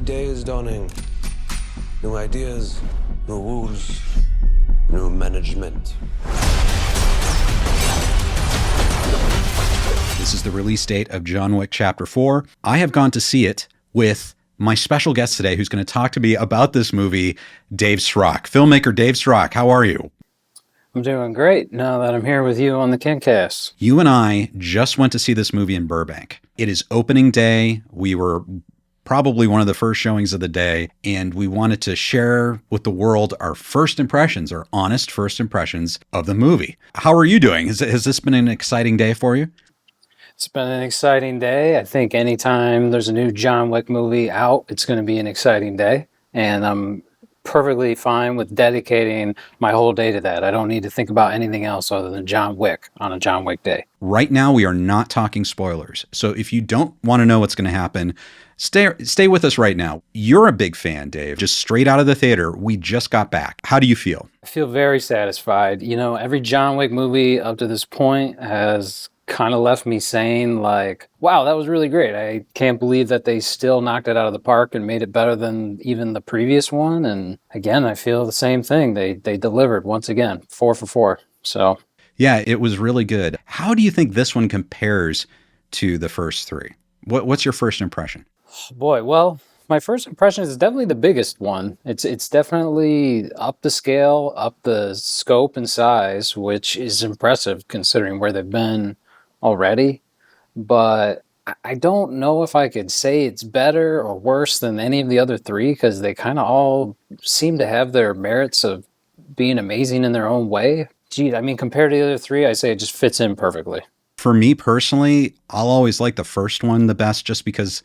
new day is dawning. New ideas, new rules, new management. This is the release date of John Wick Chapter 4. I have gone to see it with my special guest today who's going to talk to me about this movie, Dave Srock. Filmmaker Dave Srock, how are you? I'm doing great now that I'm here with you on the KenCast. You and I just went to see this movie in Burbank. It is opening day. We were probably one of the first showings of the day, and we wanted to share with the world our first impressions, our honest first impressions of the movie. How are you doing? Has this been an exciting day for you? It's been an exciting day. I think anytime there's a new John Wick movie out, it's going to be an exciting day. And I'm perfectly fine with dedicating my whole day to that. I don't need to think about anything else other than John Wick on a John Wick day. Right now, we are not talking spoilers. So if you don't want to know what's going to happen, stay with us right now. You're a big fan, Dave. Just straight out of the theater, we just got back. How do you feel? I feel very satisfied. You know, every John Wick movie up to this point has kind of left me saying, like, wow, that was really great. I can't believe that they still knocked it out of the park and made it better than even the previous one. And again, I feel the same thing. They delivered once again, 4 for 4. So yeah, it was really good. How do you think this one compares to the first three? What's your first impression? Boy, well, my first impression is definitely the biggest one. It's definitely up the scale, up the scope and size, which is impressive considering where they've been already. But I don't know if I could say it's better or worse than any of the other three, because they kind of all seem to have their merits of being amazing in their own way. Gee, I mean, compared to the other three, I say it just fits in perfectly. For me personally, I'll always like the first one the best, just because,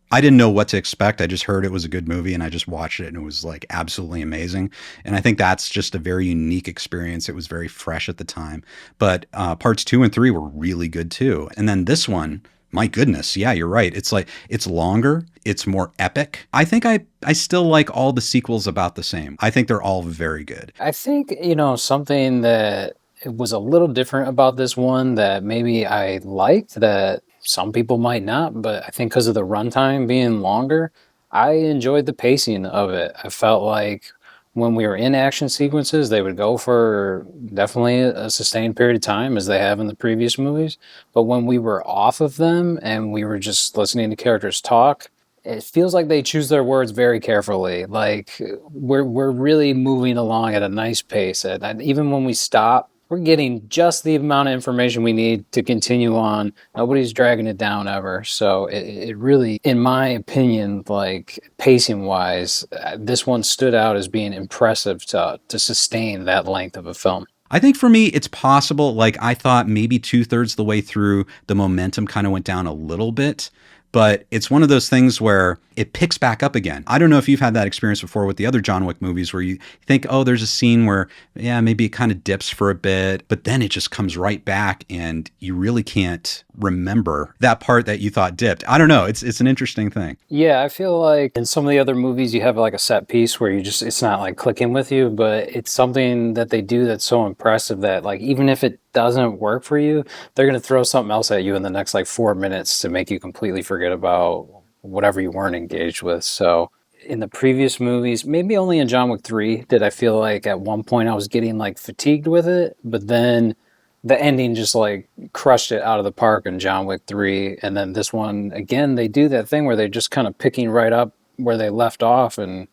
I didn't know what to expect. I just heard it was a good movie and I just watched it and it was like absolutely amazing. And I think that's just a very unique experience. It was very fresh at the time. But parts 2 and 3 were really good too. And then this one, my goodness, yeah, you're right. It's like, it's longer, it's more epic. I think I still like all the sequels about the same. I think they're all very good. I think, something that was a little different about this one that maybe I liked that some people might not, but I think because of the runtime being longer, I enjoyed the pacing of it. I felt like when we were in action sequences, they would go for definitely a sustained period of time as they have in the previous movies. But when we were off of them and we were just listening to characters talk, it feels like they choose their words very carefully. Like we're really moving along at a nice pace. And even when we stop, we're getting just the amount of information we need to continue on. Nobody's dragging it down ever. So it really, in my opinion, like pacing-wise, this one stood out as being impressive to sustain that length of a film. I think for me, it's possible. Like I thought maybe 2/3 the way through, the momentum kind of went down a little bit. But it's one of those things where it picks back up again. I don't know if you've had that experience before with the other John Wick movies where you think, oh, there's a scene where, yeah, maybe it kind of dips for a bit, but then it just comes right back and you really can't remember that part that you thought dipped. I don't know. It's an interesting thing. Yeah, I feel like in some of the other movies you have like a set piece where it's not like clicking with you, but it's something that they do that's so impressive that like even if it doesn't work for you, they're going to throw something else at you in the next like 4 minutes to make you completely forget about whatever you weren't engaged with. So in the previous movies, maybe only in John Wick 3 did I feel like at one point I was getting like fatigued with it, but then the ending just like crushed it out of the park in John Wick 3. And then this one, again, they do that thing where they're just kind of picking right up where they left off, and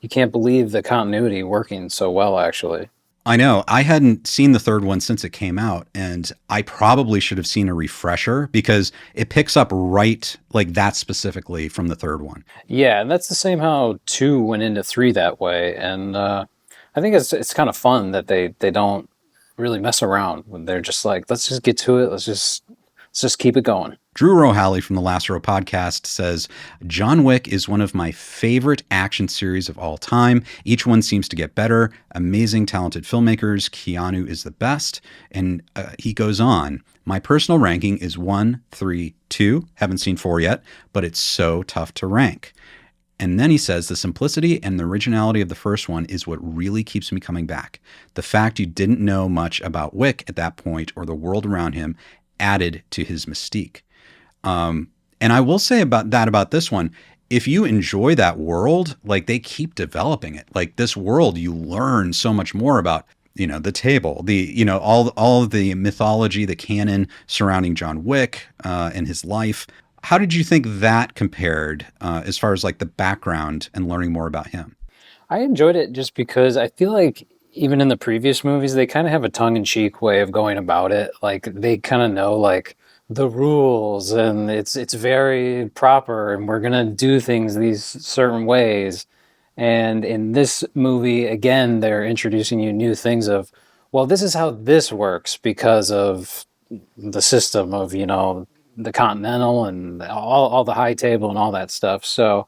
you can't believe the continuity working so well, actually. I know. I hadn't seen the third one since it came out, and I probably should have seen a refresher because it picks up right like that specifically from the third one. Yeah, and that's the same how 2 went into 3 that way. And I think it's kind of fun that they don't really mess around when they're just like, let's just get to it. Let's just keep it going. Drew Rohalley from the Last Row podcast says, John Wick is one of my favorite action series of all time. Each one seems to get better. Amazing, talented filmmakers. Keanu is the best. And he goes on, my personal ranking is 1, 3, 2. Haven't seen 4 yet, but it's so tough to rank. And then he says, the simplicity and the originality of the first one is what really keeps me coming back. The fact you didn't know much about Wick at that point or the world around him added to his mystique. And I will say about this one, if you enjoy that world, like they keep developing it. Like this world, you learn so much more about, the table, all of the mythology, the canon surrounding John Wick and his life. How did you think that compared as far as like the background and learning more about him? I enjoyed it just because I feel like even in the previous movies, they kind of have a tongue-in-cheek way of going about it. Like they kind of know like the rules, and it's very proper, and we're gonna do things these certain ways. And in this movie, again, they're introducing you new things of, well, this is how this works because of the system of, the Continental and all the high table and all that stuff. So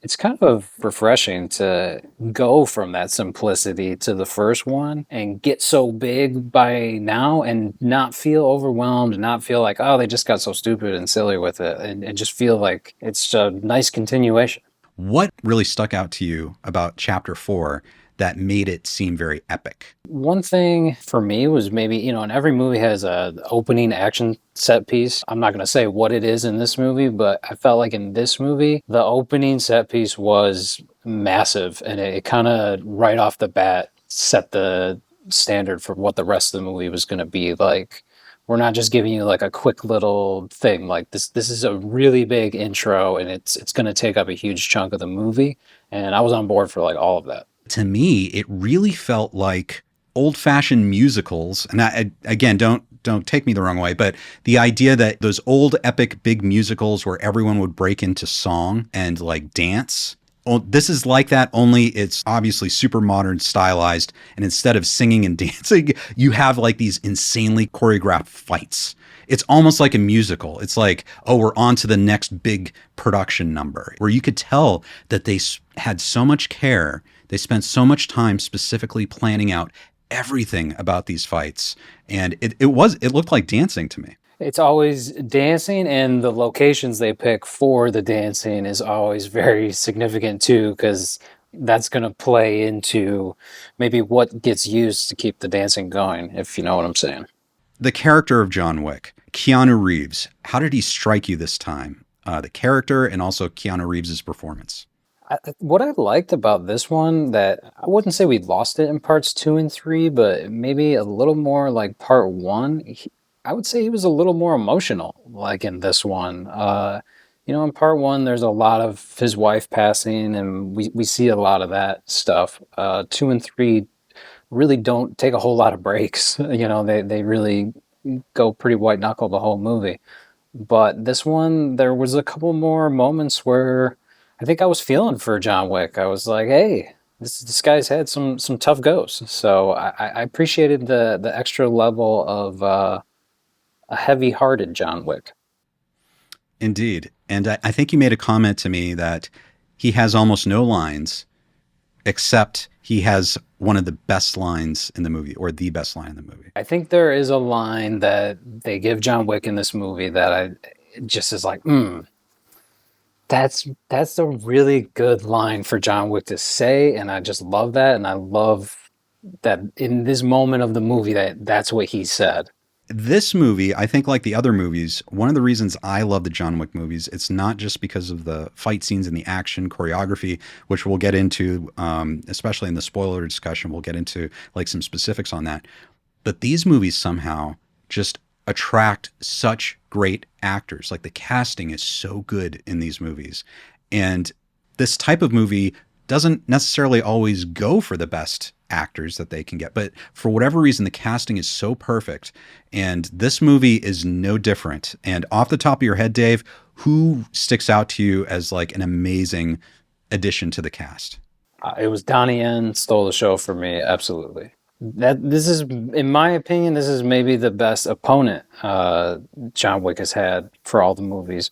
it's kind of refreshing to go from that simplicity to the first one and get so big by now and not feel overwhelmed and not feel like, oh, they just got so stupid and silly with it, and just feel like it's a nice continuation. What really stuck out to you about chapter 4 that made it seem very epic? One thing for me was maybe, and every movie has a opening action set piece. I'm not going to say what it is in this movie, but I felt like in this movie, the opening set piece was massive, and it kind of right off the bat set the standard for what the rest of the movie was going to be like. We're not just giving you like a quick little thing. Like this is a really big intro, and it's going to take up a huge chunk of the movie, and I was on board for like all of that. To me, it really felt like old-fashioned musicals. And again, don't take me the wrong way, but the idea that those old epic big musicals where everyone would break into song and like dance. Oh, this is like that, only it's obviously super modern, stylized, and instead of singing and dancing, you have like these insanely choreographed fights. It's almost like a musical. It's like, oh, we're on to the next big production number, where you could tell that they had so much care. They spent so much time specifically planning out everything about these fights. And it looked like dancing to me. It's always dancing, and the locations they pick for the dancing is always very significant too, because that's going to play into maybe what gets used to keep the dancing going, if you know what I'm saying. The character of John Wick, Keanu Reeves, how did he strike you this time? The character and also Keanu Reeves' performance. What I liked about this one, that I wouldn't say we lost it in parts 2 and 3, but maybe a little more like part 1. I would say he was a little more emotional, like in this one. In part 1, there's a lot of his wife passing, and we see a lot of that stuff. 2 and 3 really don't take a whole lot of breaks. They really go pretty white knuckle the whole movie. But this one, there was a couple more moments where I think I was feeling for John Wick. I was like, hey, this guy's had some tough goes. So I appreciated the extra level of a heavy-hearted John Wick. Indeed. And I think you made a comment to me that he has almost no lines, except he has one of the best lines in the movie, or the best line in the movie. I think there is a line that they give John Wick in this movie that just is like, that's a really good line for John Wick to say, and I just love that, and I love that in this moment of the movie that's what he said. This movie, I think like the other movies, one of the reasons I love the John Wick movies, it's not just because of the fight scenes and the action choreography, which we'll get into, especially in the spoiler discussion, we'll get into like some specifics on that. But these movies somehow just attract such great actors. Like the casting is so good in these movies. And this type of movie doesn't necessarily always go for the best actors that they can get. But for whatever reason, the casting is so perfect. And this movie is no different. And off the top of your head, Dave, who sticks out to you as like an amazing addition to the cast? It was Donnie Yen stole the show for me, absolutely. This is, in my opinion, this is maybe the best opponent John Wick has had for all the movies.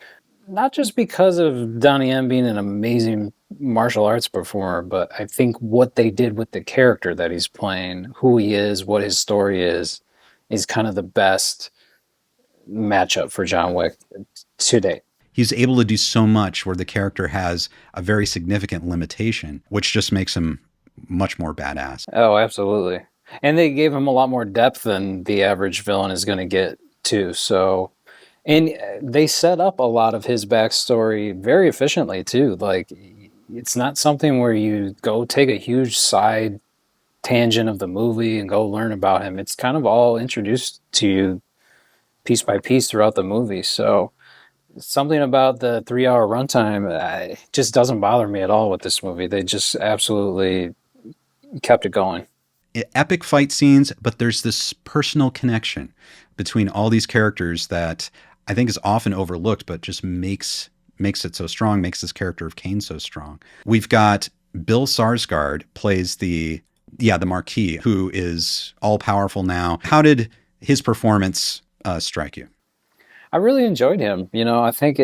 Not just because of Donnie Yen being an amazing martial arts performer, but I think what they did with the character that he's playing, who he is, what his story is kind of the best matchup for John Wick to date. He's able to do so much where the character has a very significant limitation, which just makes him much more badass. Oh, absolutely. And they gave him a lot more depth than the average villain is going to get too. So And they set up a lot of his backstory very efficiently too. Like, it's not something where you go take a huge side tangent of the movie and go learn about him. It's kind of all introduced to you piece by piece throughout the movie. So something about the 3 hour runtime just doesn't bother me at all with this movie. They just absolutely kept it going. Epic fight scenes, but there's this personal connection between all these characters that I think is often overlooked, but just makes it so strong, makes this character of Kane so strong. We've got Bill Skarsgård plays the Marquis, who is all powerful now. How did his performance strike you? I really enjoyed him. I think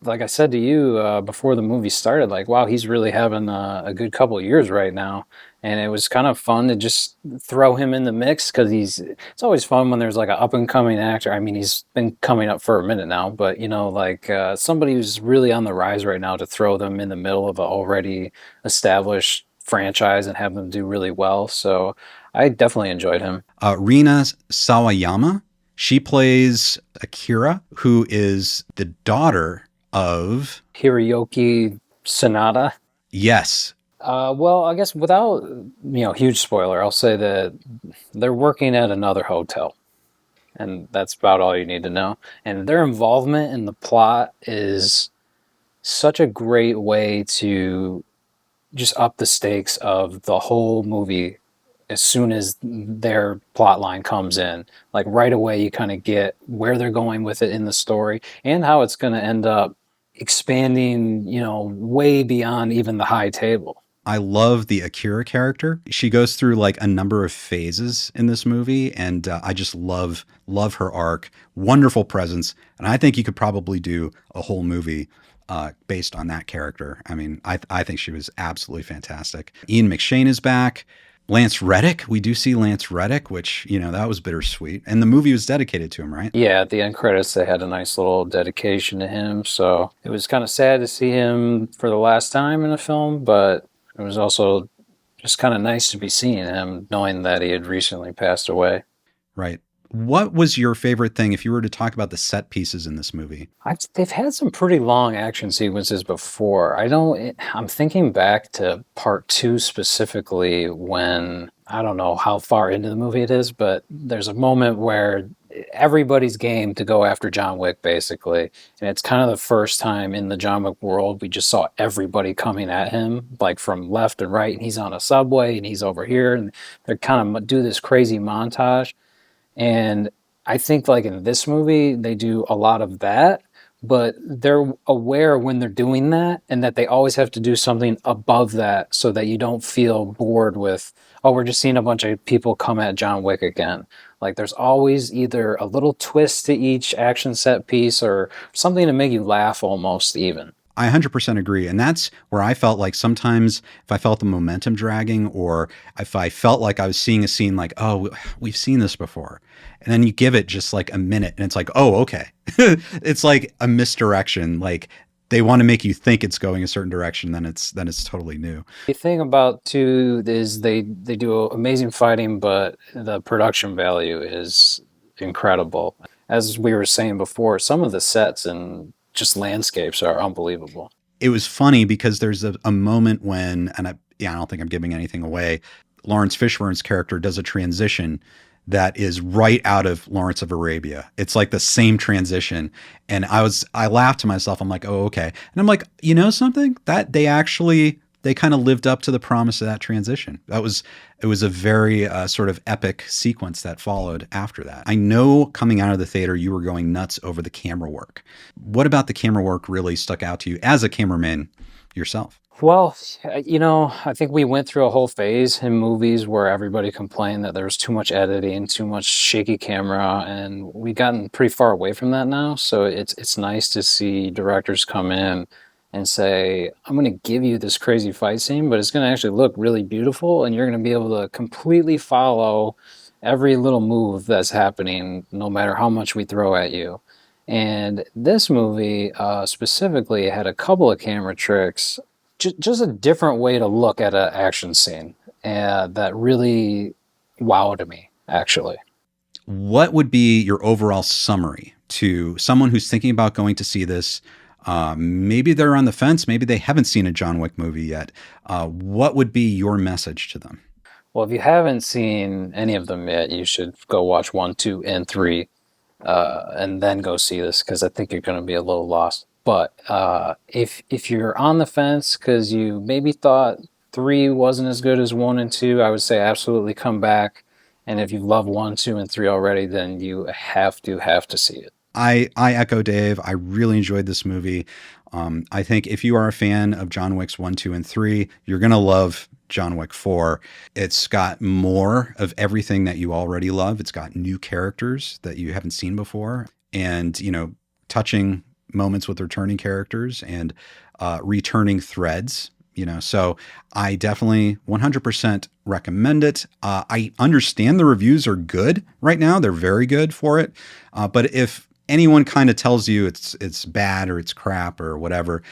like I said to you before the movie started, like, wow, he's really having a good couple of years right now. And it was kind of fun to just throw him in the mix because it's always fun when there's like an up and coming actor. I mean, he's been coming up for a minute now, but like somebody who's really on the rise right now, to throw them in the middle of an already established franchise and have them do really well. So I definitely enjoyed him. Rina Sawayama, she plays Akira, who is the daughter of Hiroyuki Sanada. Yes. Well, I guess without, huge spoiler, I'll say that they're working at another hotel. And that's about all you need to know. And their involvement in the plot is such a great way to just up the stakes of the whole movie as soon as their plot line comes in. Like right away, you kind of get where they're going with it in the story and how it's going to end up expanding, way beyond even the high table. I love the Akira character. She goes through like a number of phases in this movie, and I just love her arc. Wonderful presence, and I think you could probably do a whole movie based on that character. I mean, I think she was absolutely fantastic. Ian McShane is back. Lance Reddick, we do see Lance Reddick, which, that was bittersweet. And the movie was dedicated to him, right? Yeah, at the end credits, they had a nice little dedication to him. So it was kind of sad to see him for the last time in a film, but it was also just kind of nice to be seeing him, knowing that he had recently passed away. Right. What was your favorite thing if you were to talk about the set pieces in this movie? They've had some pretty long action sequences before. I'm thinking back to part 2 specifically when, I don't know how far into the movie it is, but there's a moment where everybody's game to go after John Wick, basically. And it's kind of the first time in the John Wick world we just saw everybody coming at him, like from left and right, and he's on a subway and he's over here, and they kind of do this crazy montage. And I think like in this movie, they do a lot of that, but they're aware when they're doing that and that they always have to do something above that so that you don't feel bored with, oh, we're just seeing a bunch of people come at John Wick again. Like there's always either a little twist to each action set piece or something to make you laugh almost even. I 100% agree. And that's where I felt like sometimes if I felt the momentum dragging or if I felt like I was seeing a scene like, oh, we've seen this before. And then you give it just like a minute and it's like, oh, okay. It's like a misdirection. Like they want to make you think it's going a certain direction. Then it's totally new. The thing about 2 is they do amazing fighting, but the production value is incredible. As we were saying before, some of the sets and just landscapes are unbelievable. It was funny because there's a moment when, and I don't think I'm giving anything away, Laurence Fishburne's character does a transition that is right out of Lawrence of Arabia. It's like the same transition. And I laughed to myself. I'm like, oh, okay. And I'm like, you know something? That they kind of lived up to the promise of that transition. It was a very sort of epic sequence that followed after that. I know coming out of the theater, you were going nuts over the camera work. What about the camera work really stuck out to you as a cameraman yourself? Well, I think we went through a whole phase in movies where everybody complained that there was too much editing, too much shaky camera, and we've gotten pretty far away from that now. So it's nice to see directors come in and say, I'm going to give you this crazy fight scene, but it's going to actually look really beautiful, and you're going to be able to completely follow every little move that's happening, no matter how much we throw at you. And this movie specifically had a couple of camera tricks, just a different way to look at an action scene, that really wowed me, actually. What would be your overall summary to someone who's thinking about going to see this? Maybe they're on the fence. Maybe they haven't seen a John Wick movie yet. What would be your message to them? Well, if you haven't seen any of them yet, you should go watch 1, 2, and 3, and then go see this, because I think you're going to be a little lost. But if you're on the fence because you maybe thought 3 wasn't as good as 1 and 2, I would say absolutely come back. And if you love 1, 2, and 3 already, then you have to see it. I echo Dave. I really enjoyed this movie. I think if you are a fan of John Wick's 1, 2, and 3, you're going to love John Wick 4. It's got more of everything that you already love. It's got new characters that you haven't seen before, and, touching moments with returning characters and returning threads. So I definitely 100% recommend it. I understand the reviews are good right now. They're very good for it. But if anyone kind of tells you it's bad or it's crap or whatever,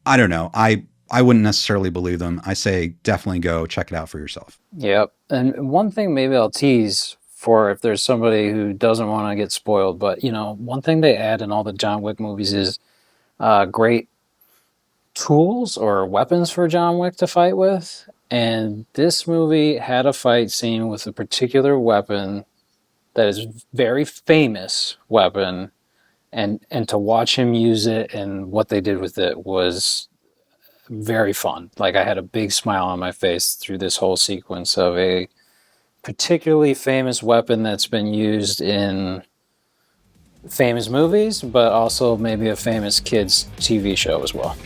I don't know. I wouldn't necessarily believe them. I say definitely go check it out for yourself. Yep. And one thing maybe I'll tease for if there's somebody who doesn't want to get spoiled, but one thing they add in all the John Wick movies is great tools or weapons for John Wick to fight with. And this movie had a fight scene with a particular weapon that is a very famous weapon, and to watch him use it and what they did with it was very fun. Like, I had a big smile on my face through this whole sequence of a particularly famous weapon that's been used in famous movies, but also maybe a famous kids TV show as well.